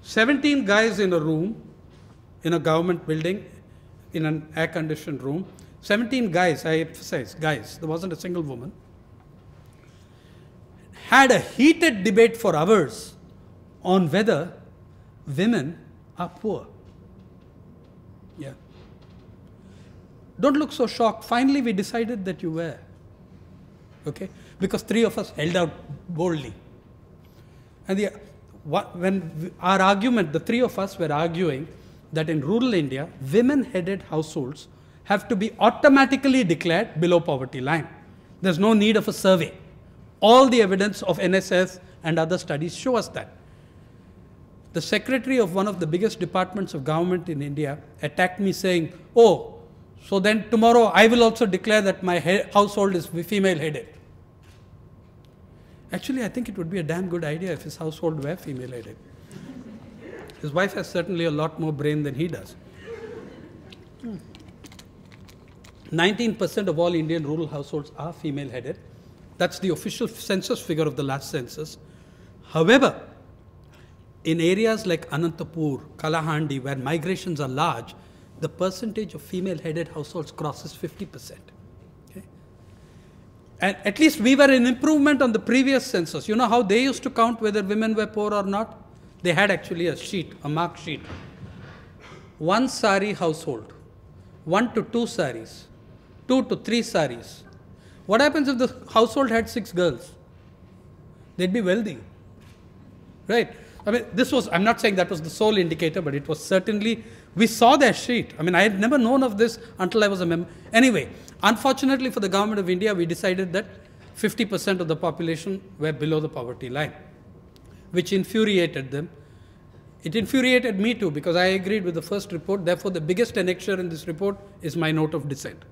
17 guys in a room, in a government building, in an air-conditioned room. 17 guys, I emphasize, guys. There wasn't a single woman. Had a heated debate for hours on whether women are poor. Yeah. Don't look so shocked. Finally, we decided that you were. Okay? Because 3 of us held out boldly. And when our argument, the 3 of us were arguing that in rural India, women-headed households have to be automatically declared below poverty line. There's no need of a survey. All the evidence of NSS and other studies show us that. The secretary of one of the biggest departments of government in India attacked me saying, oh, so then tomorrow I will also declare that my household is female-headed. Actually, I think it would be a damn good idea if his household were female-headed. His wife has certainly a lot more brain than he does. 19% of all Indian rural households are female-headed. That's the official census figure of the last census. However, in areas like Anantapur, Kalahandi, where migrations are large, the percentage of female-headed households crosses 50%. Okay? And at least we were in improvement on the previous census. You know how they used to count whether women were poor or not? They had actually a sheet, a mark sheet. 1 sari household, 1 to 2 saris, 2 to 3 saris. What happens if the household had 6 girls? They'd be wealthy, right? I mean, this was, I'm not saying that was the sole indicator, but it was certainly, we saw their sheet. I mean, I had never known of this until I was a member. Anyway, unfortunately for the government of India, we decided that 50% of the population were below the poverty line, which infuriated them. It infuriated me too, because I agreed with the first report. Therefore, the biggest annexure in this report is my note of dissent.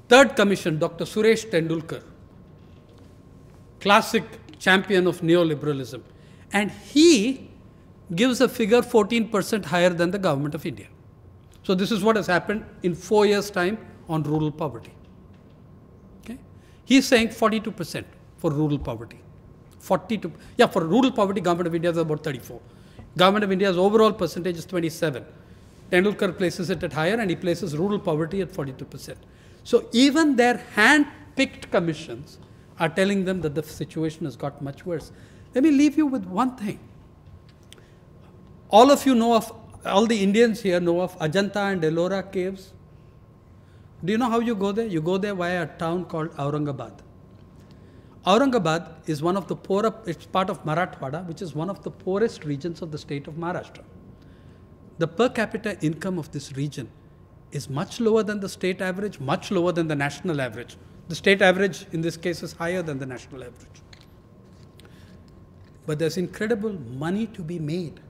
Third commission, Dr. Suresh Tendulkar, classic champion of neoliberalism. And he gives a figure 14% higher than the government of India. So this is what has happened in 4 years' time on rural poverty. Okay? He's saying 42% for rural poverty. For rural poverty, government of India is about 34. Government of India's overall percentage is 27. Tendulkar places it at higher, and he places rural poverty at 42%. So even their hand-picked commissions are telling them that the situation has got much worse. Let me leave you with one thing. All of you know of, all the Indians here know of Ajanta and Ellora caves. Do you know how you go there? You go there via a town called Aurangabad. Aurangabad is one of the poorer, it's part of Marathwada, which is one of the poorest regions of the state of Maharashtra. The per capita income of this region is much lower than the state average, much lower than the national average. The state average in this case is higher than the national average. But there's incredible money to be made.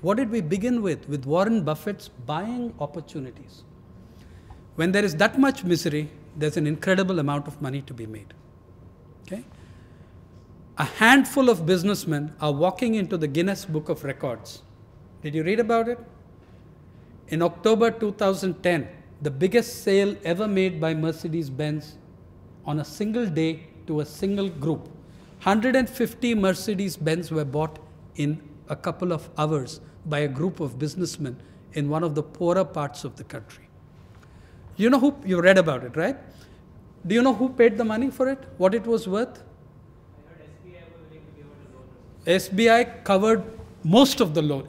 What did we begin with? With Warren Buffett's buying opportunities. When there is that much misery, there's an incredible amount of money to be made. Okay? A handful of businessmen are walking into the Guinness Book of Records. Did you read about it? In October 2010, the biggest sale ever made by Mercedes-Benz on a single day to a single group. 150 Mercedes-Benz were bought in a couple of hours by a group of businessmen in one of the poorer parts of the country. You know who, you read about it, right? Do you know who paid the money for it? What it was worth? I heard SBI was willing to give it a loan. SBI covered most of the loan.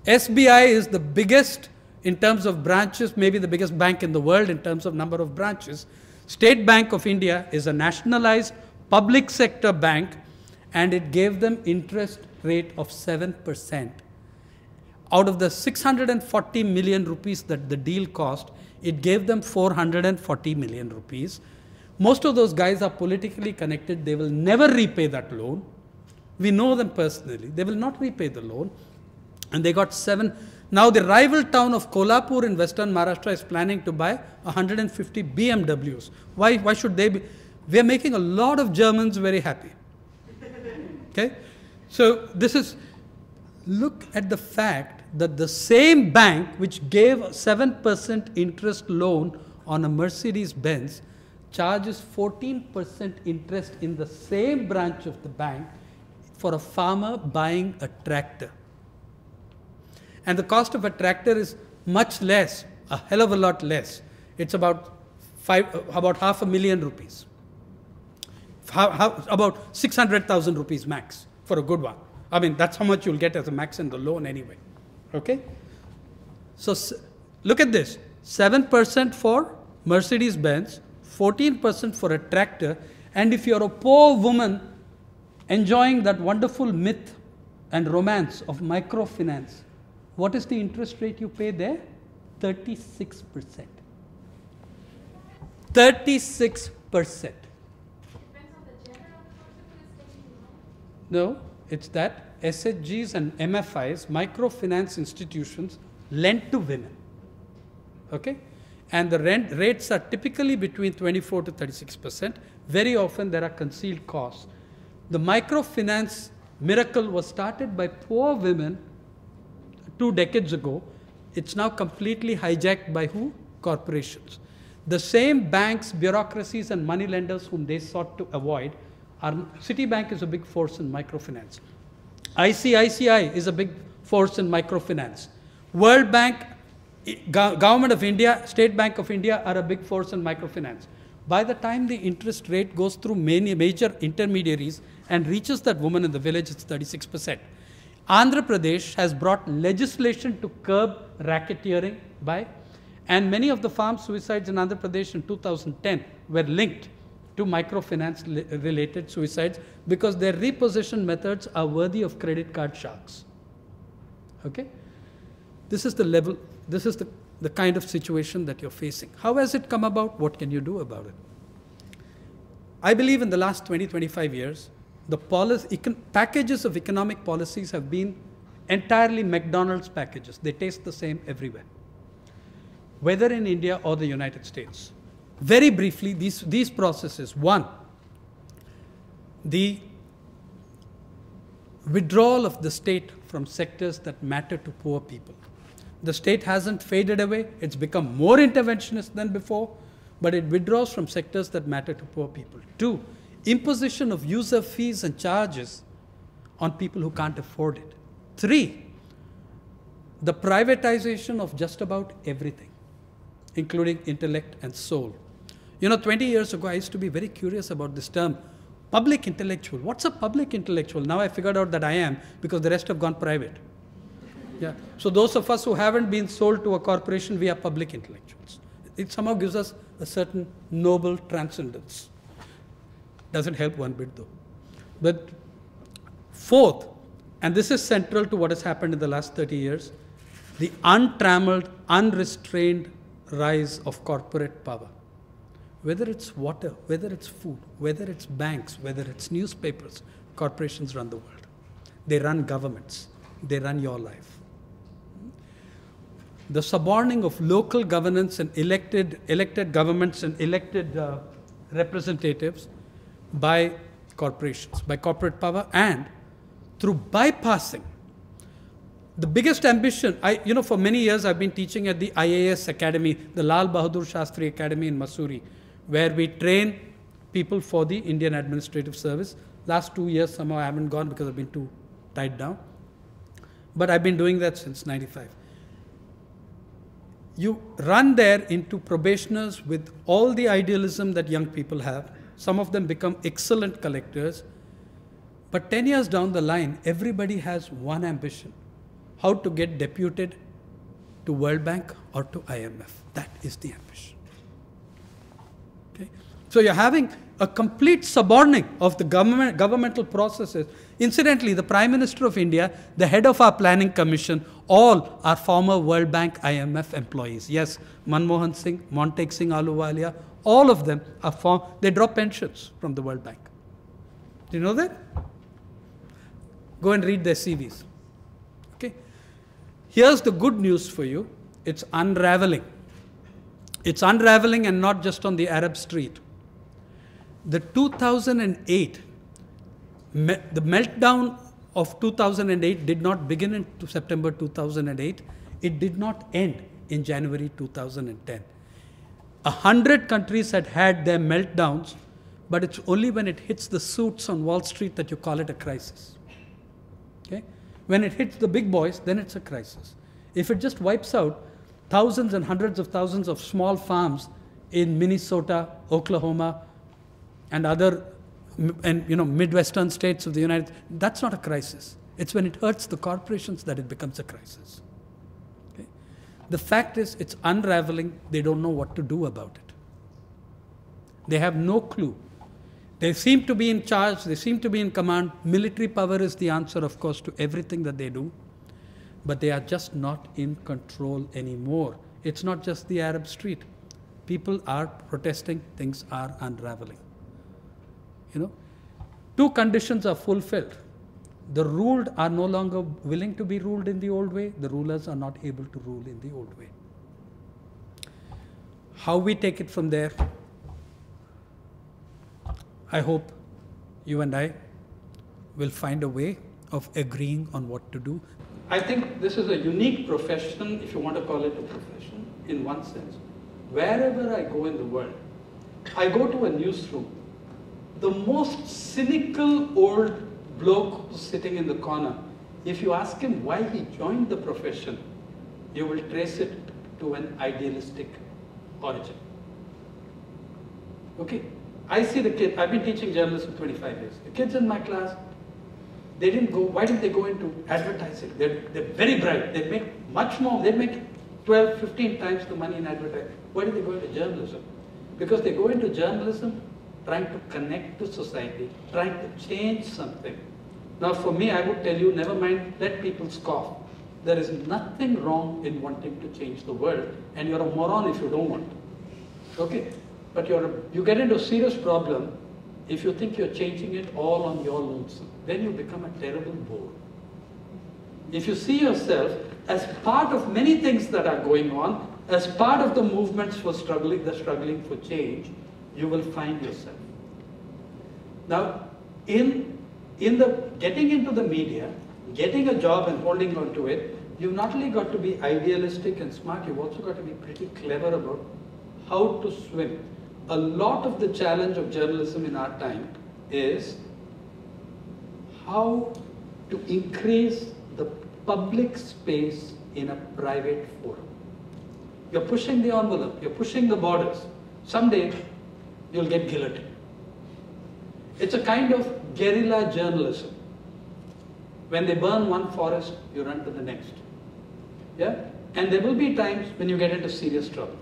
SBI is the biggest in terms of branches, maybe the biggest bank in the world in terms of number of branches. State Bank of India is a nationalized public sector bank, and it gave them interest rate of 7%. Out of the 640 million rupees that the deal cost, it gave them 440 million rupees. Most of those guys are politically connected. They will never repay that loan. We know them personally. They will not repay the loan. And they got 7. Now the rival town of Kolhapur in western Maharashtra is planning to buy 150 BMWs. Why should they be? We are making a lot of Germans very happy. Okay? So this is, look at the fact that the same bank which gave a 7% interest loan on a Mercedes-Benz charges 14% interest in the same branch of the bank for a farmer buying a tractor. And the cost of a tractor is much less, a hell of a lot less. It's about ₹500,000 about 600,000 rupees max for a good one. I mean, that's how much you'll get as a max in the loan anyway. Okay? So look at this. 7% for Mercedes-Benz, 14% for a tractor. And if you're a poor woman enjoying that wonderful myth and romance of microfinance, what is the interest rate you pay there? 36%. 36%. No, it's that SHGs and MFIs, microfinance institutions, lend to women. Okay? And the rates are typically between 24 to 36%. Very often there are concealed costs. The microfinance miracle was started by poor women 2 decades ago. It's now completely hijacked by who? Corporations. The same banks, bureaucracies, and money lenders whom they sought to avoid Citibank is a big force in microfinance. ICICI is a big force in microfinance. World Bank, Government of India, State Bank of India are a big force in microfinance. By the time the interest rate goes through many major intermediaries and reaches that woman in the village, it's 36%. Andhra Pradesh has brought legislation to curb racketeering and many of the farm suicides in Andhra Pradesh in 2010 were linked to microfinance related suicides because their repossession methods are worthy of credit card sharks. Okay? This is the level, this is the kind of situation that you're facing. How has it come about? What can you do about it? I believe in the last 20, 25 years, the packages of economic policies have been entirely McDonald's packages. They taste the same everywhere, whether in India or the United States. Very briefly, these processes. One, the withdrawal of the state from sectors that matter to poor people. The state hasn't faded away. It's become more interventionist than before, but it withdraws from sectors that matter to poor people. Two, imposition of user fees and charges on people who can't afford it. Three, the privatization of just about everything, including intellect and soul. 20 years ago, I used to be very curious about this term, public intellectual. What's a public intellectual? Now I figured out that I am, because the rest have gone private. Yeah. So those of us who haven't been sold to a corporation, we are public intellectuals. It somehow gives us a certain noble transcendence. Doesn't help one bit though. But fourth, and this is central to what has happened in the last 30 years, the untrammeled, unrestrained rise of corporate power. Whether it's water, whether it's food, whether it's banks, whether it's newspapers, corporations run the world. They run governments. They run your life. The suborning of local governance and elected governments and elected representatives by corporations, by corporate power, and through bypassing the biggest ambition. For many years I've been teaching at the IAS Academy, the Lal Bahadur Shastri Academy in Mussoorie, where we train people for the Indian Administrative Service. Last 2 years somehow I haven't gone because I've been too tied down. But I've been doing that since '95. You run there into probationers with all the idealism that young people have. Some of them become excellent collectors. But 10 years down the line, everybody has one ambition: how to get deputed to World Bank or to IMF. That is the ambition. Okay? So you're having a complete suborning of the governmental processes. Incidentally, the Prime Minister of India, the head of our planning commission, all are former World Bank IMF employees. Yes, Manmohan Singh, Montek Singh Ahluwalia, all of them are they draw pensions from the World Bank. Do you know that? Go and read their CVs. Okay? Here's the good news for you. It's unraveling. It's unraveling, and not just on the Arab street. The 2008, the meltdown of 2008 did not begin in September 2008. It did not end in January 2010. 100 countries had their meltdowns, but it's only when it hits the suits on Wall Street that you call it a crisis. Okay? When it hits the big boys, then it's a crisis. If it just wipes out thousands and hundreds of thousands of small farms in Minnesota, Oklahoma, and other Midwestern states of the United States, that's not a crisis. It's when it hurts the corporations that it becomes a crisis. Okay? The fact is, it's unraveling. They don't know what to do about it. They have no clue. They seem to be in charge. They seem to be in command. Military power is the answer, of course, to everything that they do. But they are just not in control anymore. It's not just the Arab street. People are protesting. Things are unraveling. Two conditions are fulfilled. The ruled are no longer willing to be ruled in the old way. The rulers are not able to rule in the old way. How we take it from there, I hope you and I will find a way of agreeing on what to do. I think this is a unique profession, if you want to call it a profession, in one sense. Wherever I go in the world, I go to a newsroom. The most cynical old bloke who's sitting in the corner, if you ask him why he joined the profession, you will trace it to an idealistic origin. Okay? I see the kid, I've been teaching journalism 25 years. The kids in my class, they didn't go, why did they go into advertising? They're very bright. They make much more, they make 12, 15 times the money in advertising. Why did they go into journalism? Because they go into journalism trying to connect to society, trying to change something. Now for me, I would tell you, never mind, let people scoff. There is nothing wrong in wanting to change the world, and you're a moron if you don't want to. Okay? But you get into a serious problem if you think you're changing it all on your lonesome. Then you become a terrible bore. If you see yourself as part of many things that are going on, as part of the movements for struggling for change, you will find yourself. Now, in the getting into the media, getting a job and holding on to it, you've not only got to be idealistic and smart, you've also got to be pretty clever about how to swim. A lot of the challenge of journalism in our time is how to increase the public space in a private forum. You're pushing the envelope, you're pushing the borders. Someday, you'll get guillotined. It's a kind of guerrilla journalism. When they burn one forest, you run to the next. Yeah? And there will be times when you get into serious trouble.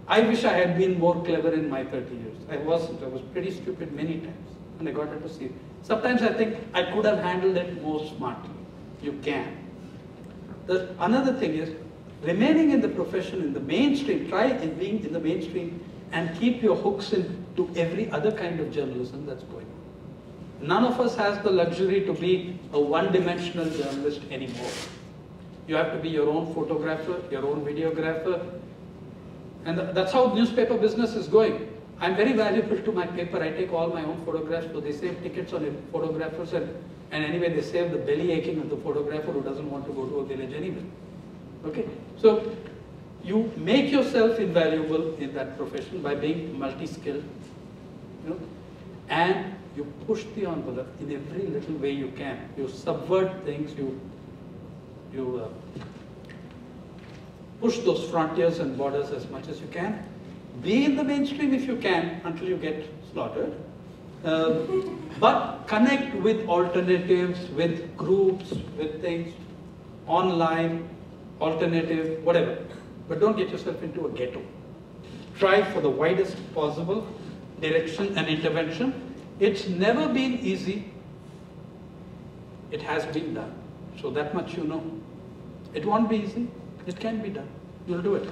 I wish I had been more clever in my 30 years. I wasn't. I was pretty stupid many times. And I got into serious. Sometimes I think I could have handled it more smartly. You can. Another thing is, remaining in the profession, in the mainstream, try being in the mainstream and keep your hooks into every other kind of journalism that's going on. None of us has the luxury to be a one-dimensional journalist anymore. You have to be your own photographer, your own videographer, and that's how newspaper business is going. I'm very valuable to my paper. I take all my own photographs, so they save tickets on photographers, and anyway, they save the belly aching of the photographer who doesn't want to go to a village anyway. Okay, so you make yourself invaluable in that profession by being multi-skilled, and you push the envelope in every little way you can. You subvert things, you push those frontiers and borders as much as you can. Be in the mainstream if you can until you get slaughtered. But connect with alternatives, with groups, with things, online, alternative, whatever. But don't get yourself into a ghetto. Try for the widest possible direction and intervention. It's never been easy. It has been done. So that much you know. It won't be easy. It can be done. You'll do it.